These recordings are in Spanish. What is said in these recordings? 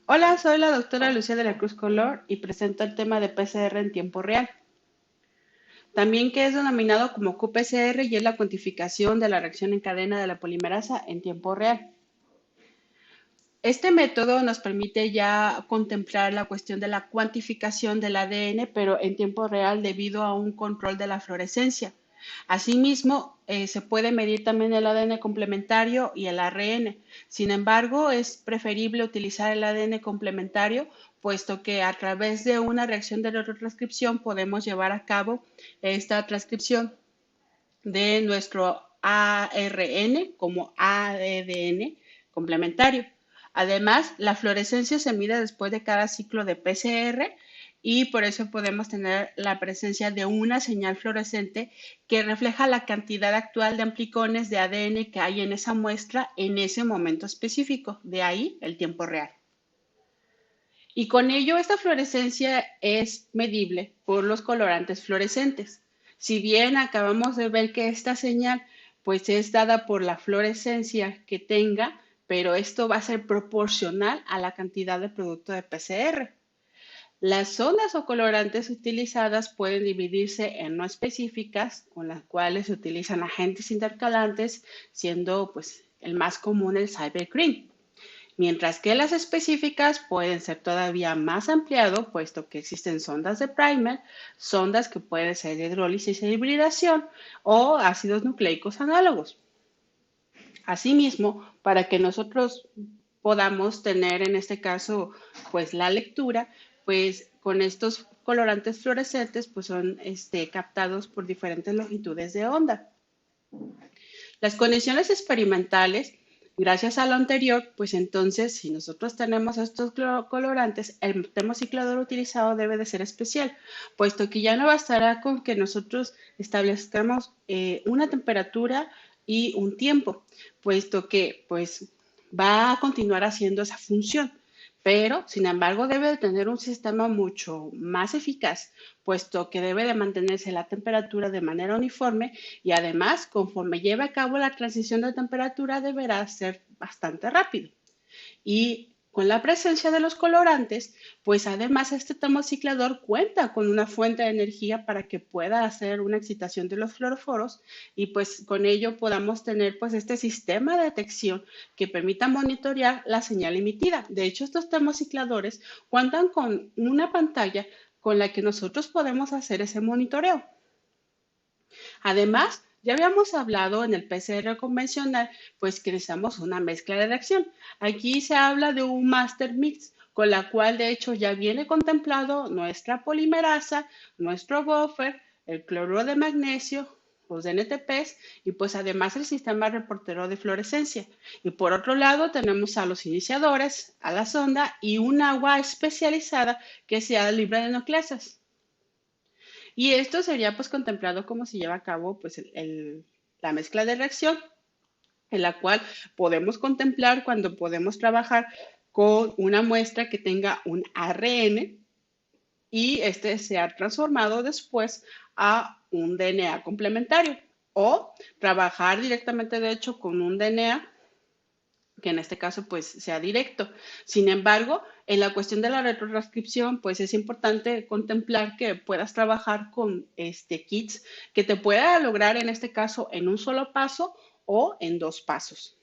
Hola, soy la doctora Lucía de la Cruz Color y presento el tema de PCR en tiempo real, también que es denominado como qPCR y es la cuantificación de la reacción en cadena de la polimerasa en tiempo real. Este método nos permite ya contemplar la cuestión de la cuantificación del ADN, pero en tiempo real debido a un control de la fluorescencia. Asimismo, se puede medir también el ADN complementario y el ARN. Sin embargo, es preferible utilizar el ADN complementario, puesto que a través de una reacción de retrotranscripción podemos llevar a cabo esta transcripción de nuestro ARN como ADN complementario. Además, la fluorescencia se mide después de cada ciclo de PCR y por eso podemos tener la presencia de una señal fluorescente que refleja la cantidad actual de amplicones de ADN que hay en esa muestra en ese momento específico, de ahí el tiempo real. Y con ello esta fluorescencia es medible por los colorantes fluorescentes. Si bien acabamos de ver que esta señal pues es dada por la fluorescencia que tenga, pero esto va a ser proporcional a la cantidad de producto de PCR. Las ondas o colorantes utilizadas pueden dividirse en no específicas, con las cuales se utilizan agentes intercalantes, siendo pues el más común el cybergreen, mientras que las específicas pueden ser todavía más ampliado, puesto que existen sondas de primer, sondas que pueden ser de hidrólisis e hibridación o ácidos nucleicos análogos. Asimismo, para que nosotros podamos tener en este caso pues la lectura, pues con estos colorantes fluorescentes pues son captados por diferentes longitudes de onda. Las condiciones experimentales, gracias a lo anterior, pues entonces, si nosotros tenemos estos colorantes, el termociclador utilizado debe de ser especial, puesto que ya no bastará con que nosotros establezcamos una temperatura y un tiempo, puesto que pues va a continuar haciendo esa función. Pero, sin embargo, debe de tener un sistema mucho más eficaz, puesto que debe de mantenerse la temperatura de manera uniforme y además, conforme lleve a cabo la transición de temperatura, deberá ser bastante rápido. Y con la presencia de los colorantes, pues además este termociclador cuenta con una fuente de energía para que pueda hacer una excitación de los fluoroforos y pues con ello podamos tener pues este sistema de detección que permita monitorear la señal emitida. De hecho, estos termocicladores cuentan con una pantalla con la que nosotros podemos hacer ese monitoreo. Además, ya habíamos hablado en el PCR convencional, pues que necesitamos una mezcla de reacción. Aquí se habla de un master mix, con la cual de hecho ya viene contemplado nuestra polimerasa, nuestro buffer, el cloruro de magnesio, los NTPs y pues además el sistema reportero de fluorescencia. Y por otro lado tenemos a los iniciadores, a la sonda y un agua especializada que sea libre de nucleasas. Y esto sería pues contemplado como se lleva a cabo pues la mezcla de reacción, en la cual podemos contemplar cuando podemos trabajar con una muestra que tenga un ARN y este sea transformado después a un DNA complementario o trabajar directamente de hecho con un DNA que en este caso pues sea directo. Sin embargo, en la cuestión de la retrotranscripción, pues es importante contemplar que puedas trabajar con kits que te pueda lograr en este caso en un solo paso o en dos pasos.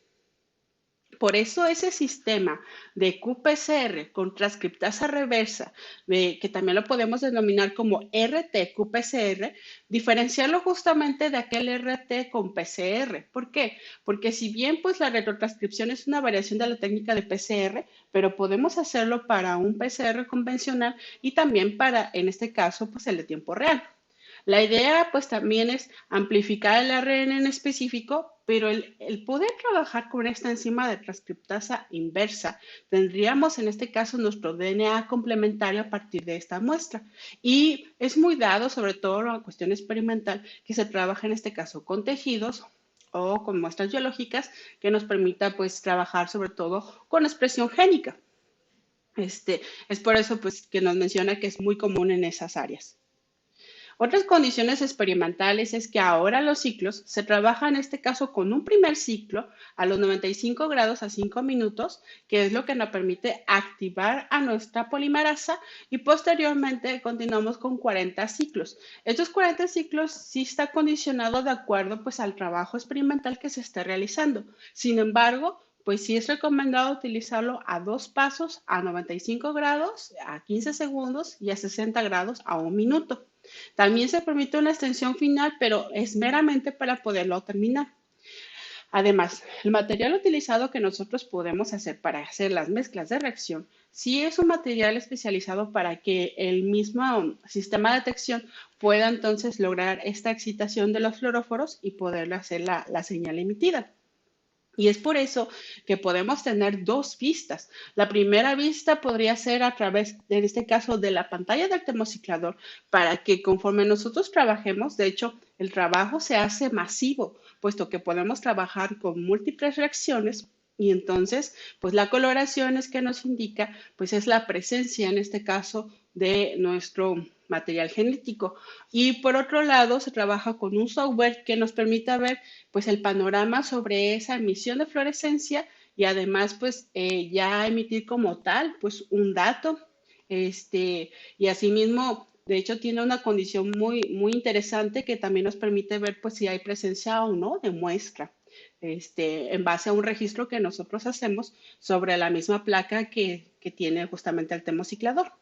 Por eso ese sistema de qPCR con transcriptasa reversa, que también lo podemos denominar como RT-qPCR, diferenciarlo justamente de aquel RT con PCR. ¿Por qué? Porque si bien pues la retrotranscripción es una variación de la técnica de PCR, pero podemos hacerlo para un PCR convencional y también para, en este caso, pues el de tiempo real. La idea pues también es amplificar el ARN en específico, pero el poder trabajar con esta enzima de transcriptasa inversa, tendríamos en este caso nuestro DNA complementario a partir de esta muestra. Y es muy dado, sobre todo en la cuestión experimental, que se trabaja en este caso con tejidos o con muestras biológicas que nos permita pues trabajar sobre todo con expresión génica. Es por eso pues que nos menciona que es muy común en esas áreas. Otras condiciones experimentales es que ahora los ciclos se trabaja en este caso con un primer ciclo a los 95 grados a 5 minutos, que es lo que nos permite activar a nuestra polimerasa y posteriormente continuamos con 40 ciclos. Estos 40 ciclos sí está condicionado de acuerdo pues al trabajo experimental que se esté realizando. Sin embargo, pues sí es recomendado utilizarlo a 2 pasos, a 95 grados, a 15 segundos y a 60 grados a 1 minuto. También se permite una extensión final, pero es meramente para poderlo terminar. Además, el material utilizado que nosotros podemos hacer para hacer las mezclas de reacción, sí es un material especializado para que el mismo sistema de detección pueda entonces lograr esta excitación de los fluoróforos y poder hacer la señal emitida. Y es por eso que podemos tener dos vistas. La primera vista podría ser a través, en este caso, de la pantalla del termociclador, para que conforme nosotros trabajemos, de hecho, el trabajo se hace masivo, puesto que podemos trabajar con múltiples reacciones y entonces, pues la coloración es que nos indica, pues es la presencia, en este caso, de nuestro material genético. Y por otro lado, se trabaja con un software que nos permite ver pues el panorama sobre esa emisión de fluorescencia y además pues ya emitir como tal pues un dato y asimismo de hecho tiene una condición muy interesante que también nos permite ver pues si hay presencia o no de muestra en base a un registro que nosotros hacemos sobre la misma placa que tiene justamente el termociclador.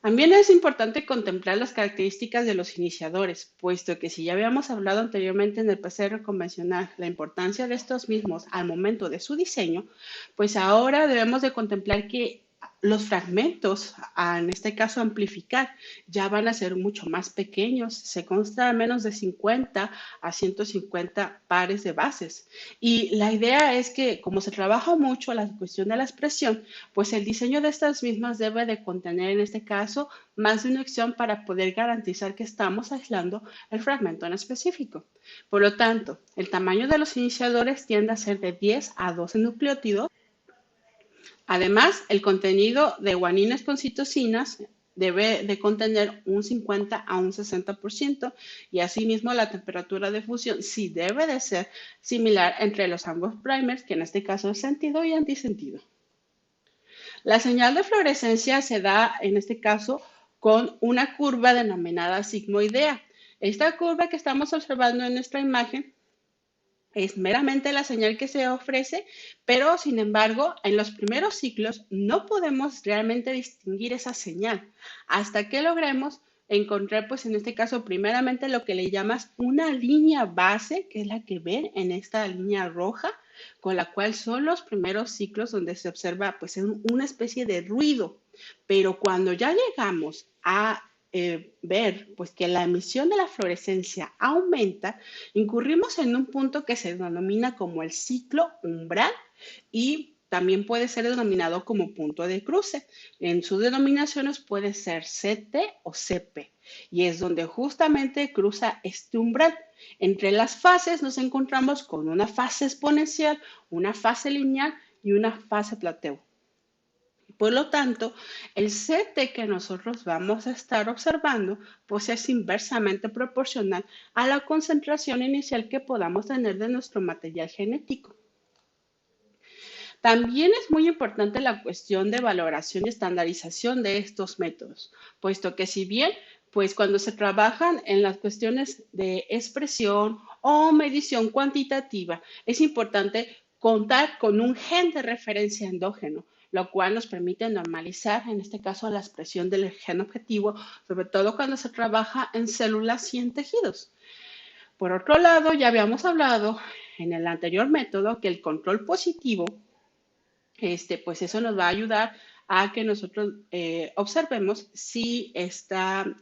También es importante contemplar las características de los iniciadores, puesto que si ya habíamos hablado anteriormente en el PCR convencional la importancia de estos mismos al momento de su diseño, pues ahora debemos de contemplar que los fragmentos, en este caso amplificar, ya van a ser mucho más pequeños. Se consta de menos de 50 a 150 pares de bases. Y la idea es que como se trabaja mucho la cuestión de la expresión, pues el diseño de estas mismas debe de contener en este caso más de una opción para poder garantizar que estamos aislando el fragmento en específico. Por lo tanto, el tamaño de los iniciadores tiende a ser de 10 a 12 nucleótidos. Además, el contenido de guanines con citosinas debe de contener un 50 a un 60% y asimismo la temperatura de fusión sí debe de ser similar entre los ambos primers, que en este caso es sentido y antisentido. La señal de fluorescencia se da en este caso con una curva denominada sigmoidea. Esta curva que estamos observando en nuestra imagen es meramente la señal que se ofrece, pero sin embargo, en los primeros ciclos no podemos realmente distinguir esa señal hasta que logremos encontrar, pues en este caso, primeramente lo que le llamas una línea base, que es la que ven en esta línea roja, con la cual son los primeros ciclos donde se observa, pues, una especie de ruido. Pero cuando ya llegamos a ver pues que la emisión de la fluorescencia aumenta, incurrimos en un punto que se denomina como el ciclo umbral y también puede ser denominado como punto de cruce. En sus denominaciones puede ser CT o CP y es donde justamente cruza este umbral. Entre las fases nos encontramos con una fase exponencial, una fase lineal y una fase plateo. Por lo tanto, el CT que nosotros vamos a estar observando pues es inversamente proporcional a la concentración inicial que podamos tener de nuestro material genético. También es muy importante la cuestión de valoración y estandarización de estos métodos, puesto que si bien pues cuando se trabajan en las cuestiones de expresión o medición cuantitativa, es importante contar con un gen de referencia endógeno, lo cual nos permite normalizar, en este caso, la expresión del gen objetivo, sobre todo cuando se trabaja en células y en tejidos. Por otro lado, ya habíamos hablado en el anterior método que el control positivo, pues eso nos va a ayudar a que nosotros observemos si está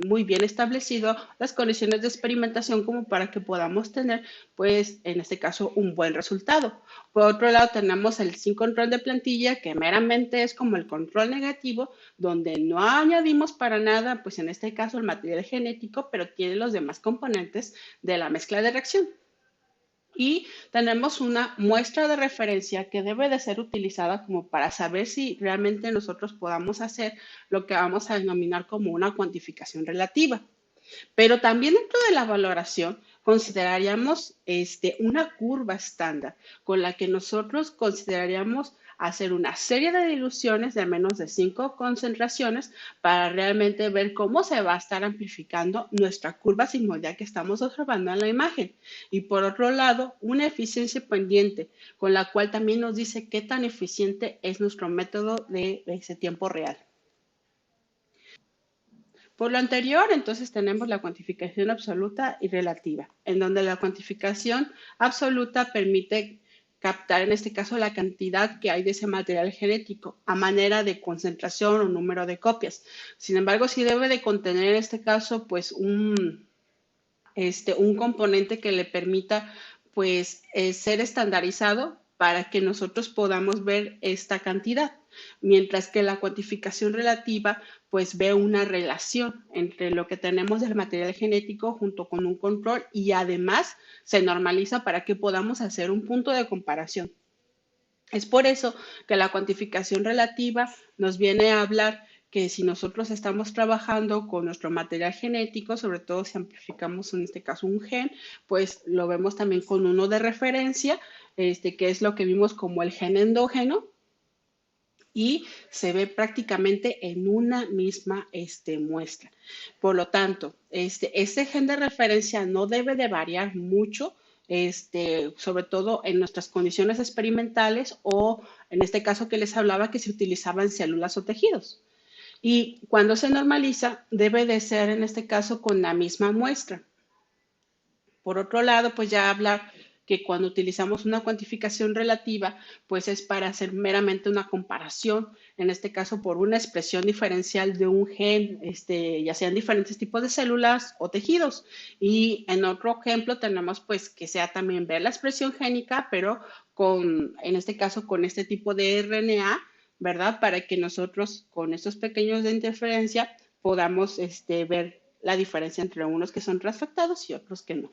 muy bien establecido las condiciones de experimentación como para que podamos tener, pues, en este caso, un buen resultado. Por otro lado, tenemos el sin control de plantilla, que meramente es como el control negativo, donde no añadimos para nada, pues, en este caso, el material genético, pero tiene los demás componentes de la mezcla de reacción. Y tenemos una muestra de referencia que debe de ser utilizada como para saber si realmente nosotros podamos hacer lo que vamos a denominar como una cuantificación relativa. Pero también dentro de la valoración consideraríamos una curva estándar con la que nosotros consideraríamos hacer una serie de diluciones de menos de 5 concentraciones para realmente ver cómo se va a estar amplificando nuestra curva sigmoidal que estamos observando en la imagen. Y por otro lado, una eficiencia pendiente con la cual también nos dice qué tan eficiente es nuestro método de ese tiempo real. Por lo anterior, entonces tenemos la cuantificación absoluta y relativa, en donde la cuantificación absoluta permite captar, en este caso, la cantidad que hay de ese material genético a manera de concentración o número de copias. Sin embargo, sí debe de contener, en este caso, pues un componente que le permita, pues, ser estandarizado para que nosotros podamos ver esta cantidad, mientras que la cuantificación relativa pues ve una relación entre lo que tenemos del material genético junto con un control y además se normaliza para que podamos hacer un punto de comparación. Es por eso que la cuantificación relativa nos viene a hablar que si nosotros estamos trabajando con nuestro material genético, sobre todo si amplificamos en este caso un gen, pues lo vemos también con uno de referencia, que es lo que vimos como el gen endógeno, y se ve prácticamente en una misma muestra. Por lo tanto, este gen de referencia no debe de variar mucho, sobre todo en nuestras condiciones experimentales o en este caso que les hablaba que se utilizaban células o tejidos. Y cuando se normaliza, debe de ser en este caso con la misma muestra. Por otro lado, pues ya hablar que cuando utilizamos una cuantificación relativa, pues es para hacer meramente una comparación, en este caso por una expresión diferencial de un gen, ya sean diferentes tipos de células o tejidos. Y en otro ejemplo tenemos pues que sea también ver la expresión génica, pero en este caso con este tipo de RNA, ¿verdad? Para que nosotros con estos pequeños de interferencia podamos ver la diferencia entre unos que son transfectados y otros que no.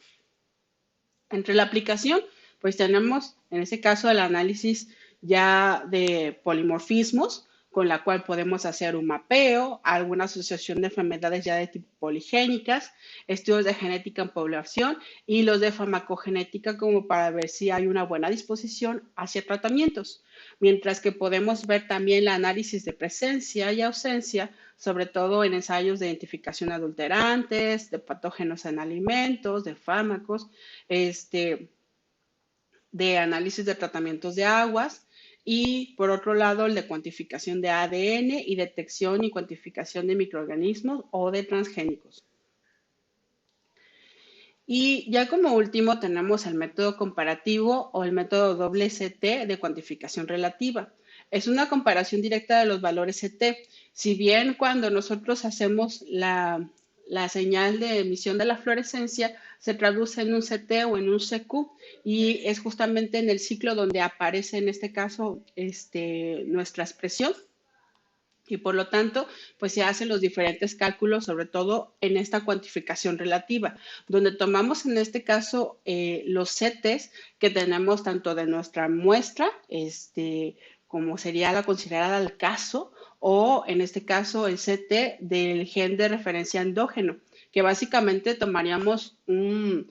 Entre la aplicación, pues tenemos en este caso el análisis ya de polimorfismos, con la cual podemos hacer un mapeo, alguna asociación de enfermedades ya de tipo poligénicas, estudios de genética en población y los de farmacogenética como para ver si hay una buena disposición hacia tratamientos. Mientras que podemos ver también el análisis de presencia y ausencia, sobre todo en ensayos de identificación de adulterantes, de patógenos en alimentos, de fármacos, de análisis de tratamientos de aguas y por otro lado el de cuantificación de ADN y detección y cuantificación de microorganismos o de transgénicos. Y ya como último tenemos el método comparativo o el método WCT de cuantificación relativa. Es una comparación directa de los valores CT. Si bien cuando nosotros hacemos la señal de emisión de la fluorescencia se traduce en un CT o en un CQ y es justamente en el ciclo donde aparece en este caso nuestra expresión y por lo tanto, pues se hacen los diferentes cálculos, sobre todo en esta cuantificación relativa, donde tomamos en este caso los CTs que tenemos tanto de nuestra muestra, como sería la considerada al caso, o en este caso el CT del gen de referencia endógeno, que básicamente tomaríamos un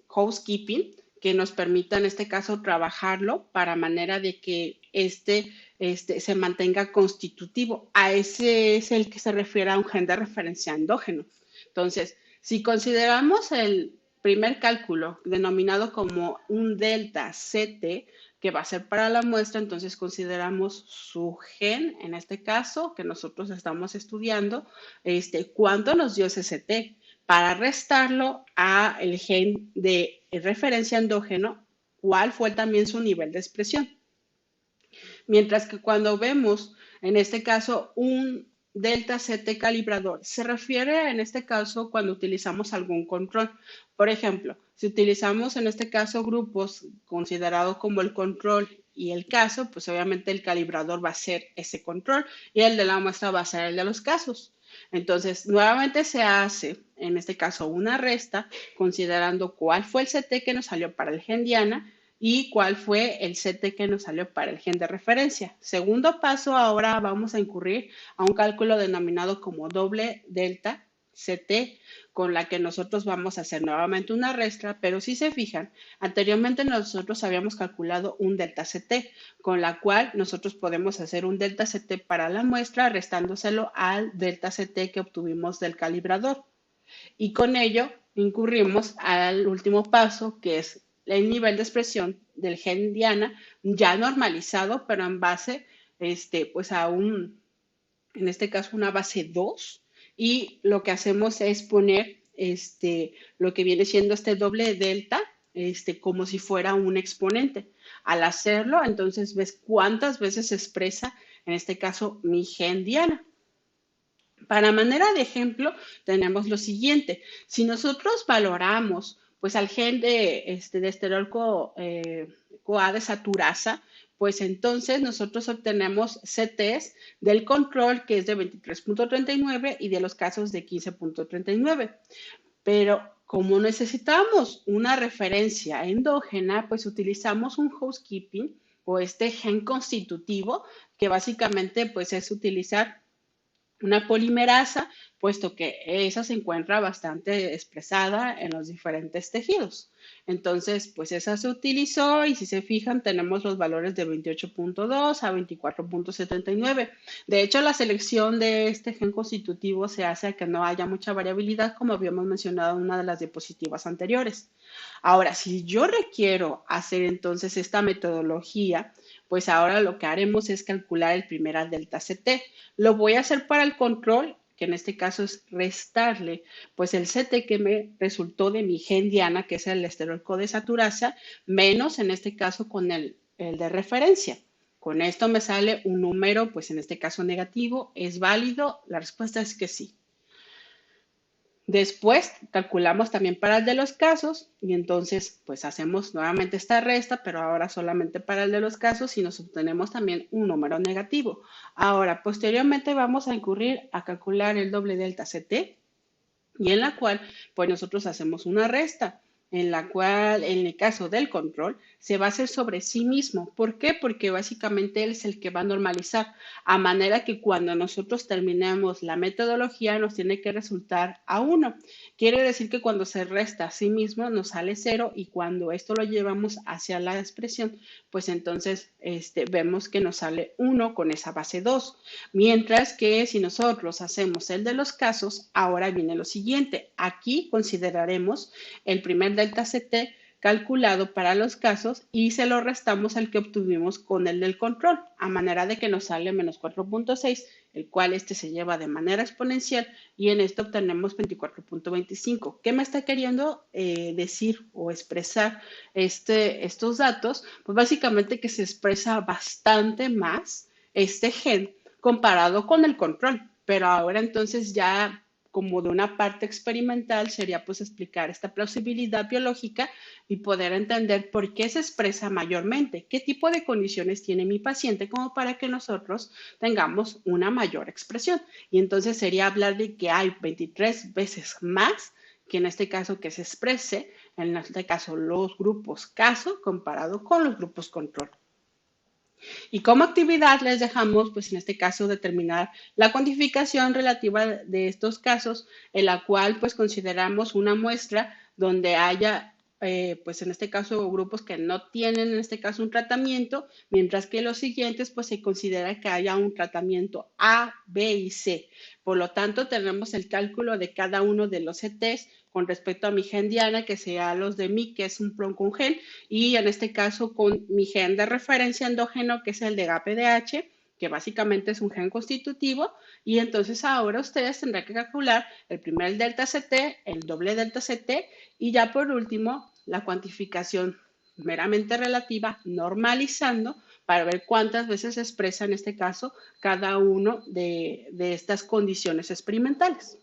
housekeeping que nos permita en este caso trabajarlo para manera de que se mantenga constitutivo. A ese es el que se refiere a un gen de referencia endógeno. Entonces, si consideramos el primer cálculo denominado como un delta CT, que va a ser para la muestra, entonces consideramos su gen, en este caso, que nosotros estamos estudiando, cuánto nos dio ese CT, para restarlo a el gen de referencia endógeno, cuál fue también su nivel de expresión. Mientras que cuando vemos, en este caso, un delta CT calibrador, se refiere en este caso cuando utilizamos algún control. Por ejemplo, si utilizamos en este caso grupos considerados como el control y el caso, pues obviamente el calibrador va a ser ese control y el de la muestra va a ser el de los casos. Entonces, nuevamente se hace, en este caso, una resta, considerando cuál fue el CT que nos salió para el gen diana y cuál fue el CT que nos salió para el gen de referencia. Segundo paso, ahora vamos a incurrir a un cálculo denominado como doble delta CT, con la que nosotros vamos a hacer nuevamente una resta, pero si se fijan, anteriormente nosotros habíamos calculado un delta CT, con la cual nosotros podemos hacer un delta CT para la muestra restándoselo al delta CT que obtuvimos del calibrador. Y con ello incurrimos al último paso, que es el nivel de expresión del gen diana ya normalizado, pero en base pues a en este caso, una base 2. Y lo que hacemos es poner lo que viene siendo este doble delta como si fuera un exponente. Al hacerlo, entonces ves cuántas veces se expresa, en este caso, mi gen diana. Para manera de ejemplo, tenemos lo siguiente. Si nosotros valoramos pues al gen de esterol CoA desaturasa, pues entonces nosotros obtenemos CTs del control que es de 23.39 y de los casos de 15.39. Pero como necesitamos una referencia endógena, pues utilizamos un housekeeping o este gen constitutivo, que básicamente pues es utilizar una polimerasa, puesto que esa se encuentra bastante expresada en los diferentes tejidos. Entonces, pues esa se utilizó y si se fijan, tenemos los valores de 28.2 a 24.79. De hecho, la selección de este gen constitutivo se hace a que no haya mucha variabilidad, como habíamos mencionado en una de las diapositivas anteriores. Ahora, si yo requiero hacer entonces esta metodología, pues ahora lo que haremos es calcular el primer delta CT. Lo voy a hacer para el control, que en este caso es restarle, pues el CT que me resultó de mi gen diana, que es el esterol codesaturasa, menos en este caso con el de referencia. Con esto me sale un número, pues en este caso negativo. ¿Es válido? La respuesta es que sí. Después calculamos también para el de los casos y entonces pues hacemos nuevamente esta resta, pero ahora solamente para el de los casos y nos obtenemos también un número negativo. Ahora, posteriormente vamos a incurrir a calcular el doble delta CT y en la cual pues nosotros hacemos una resta, en la cual en el caso del control se va a hacer sobre sí mismo. ¿Por qué? Porque básicamente él es el que va a normalizar, a manera que cuando nosotros terminemos la metodología nos tiene que resultar a 1. Quiere decir que cuando se resta a sí mismo nos sale 0 y cuando esto lo llevamos hacia la expresión, pues entonces vemos que nos sale 1 con esa base 2. Mientras que si nosotros hacemos el de los casos, ahora viene lo siguiente. Aquí consideraremos el primer delta CT calculado para los casos y se lo restamos al que obtuvimos con el del control, a manera de que nos sale menos 4.6, el cual se lleva de manera exponencial y en esto obtenemos 24.25. ¿Qué me está queriendo decir o expresar estos datos? Pues básicamente que se expresa bastante más este gen comparado con el control, pero ahora entonces ya como de una parte experimental sería pues explicar esta plausibilidad biológica y poder entender por qué se expresa mayormente, qué tipo de condiciones tiene mi paciente como para que nosotros tengamos una mayor expresión. Y entonces sería hablar de que hay 23 veces más que en este caso que se exprese, en este caso los grupos caso comparado con los grupos control. Y como actividad les dejamos, pues en este caso, determinar la cuantificación relativa de estos casos, en la cual pues consideramos una muestra donde haya, pues en este caso, grupos que no tienen en este caso un tratamiento, mientras que los siguientes pues se considera que haya un tratamiento A, B y C. Por lo tanto, tenemos el cálculo de cada uno de los CTs con respecto a mi gen diana, que sea los de mi, que es un gen, y en este caso con mi gen de referencia endógeno, que es el de GAPDH, que básicamente es un gen constitutivo, y entonces ahora ustedes tendrán que calcular el primer delta CT, el doble delta CT, y ya por último, la cuantificación meramente relativa, normalizando, para ver cuántas veces se expresa en este caso cada uno de estas condiciones experimentales.